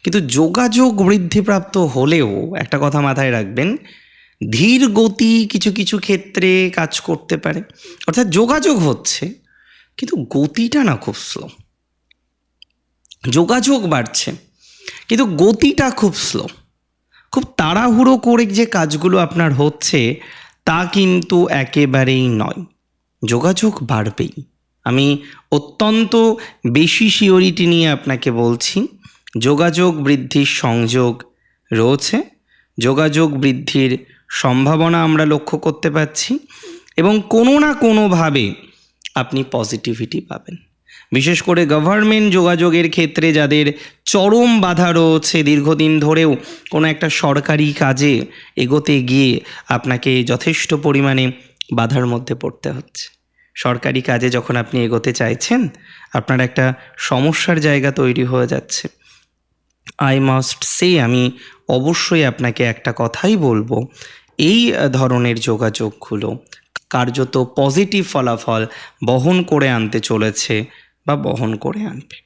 কিন্তু যোগাযোগ বৃদ্ধিপ্রাপ্ত হলেও একটা কথা মাথায় রাখবেন, ধীর গতি কিছু কিছু ক্ষেত্রে কাজ করতে পারে। অর্থাৎ যোগাযোগ হচ্ছে কিন্তু গতিটা না খুব স্লো। যোগাযোগ বাড়ছে কিন্তু গতিটা খুব স্লো। খুব তাড়াহুড়ো করে যে কাজগুলো আপনার হচ্ছে তা কিন্তু একেবারেই নয়। যোগাযোগ বাড়বেই, আমি অত্যন্ত বেশি সিওরিটি নিয়ে আপনাকে বলছি। যোগাযোগ বৃদ্ধির সংযোগ রয়েছে, যোগাযোগ বৃদ্ধির সম্ভাবনা আমরা লক্ষ্য করতে পারছি এবং কোনো না কোনোভাবে আপনি পজিটিভিটি পাবেন। বিশেষ করে গভর্নমেন্ট যোগাযোগের ক্ষেত্রে যাদের চরম বাধা রয়েছে, দীর্ঘদিন ধরেও কোনো একটা সরকারি কাজে এগোতে গিয়ে আপনাকে যথেষ্ট পরিমাণে বাধার মধ্যে পড়তে হচ্ছে। সরকারি কাজে যখন আপনি এগোতে চাইছেন আপনার একটা সমস্যার জায়গা তৈরি হয়ে যাচ্ছে। আই মাস্ট সে, আমি অবশ্যই আপনাকে একটা কথাই বলবো, এই ধরনের যোগাযোগগুলো কার্যত পজিটিভ ফলাফল বহন করে আনতে চলেছে বা বহন করে আনবে।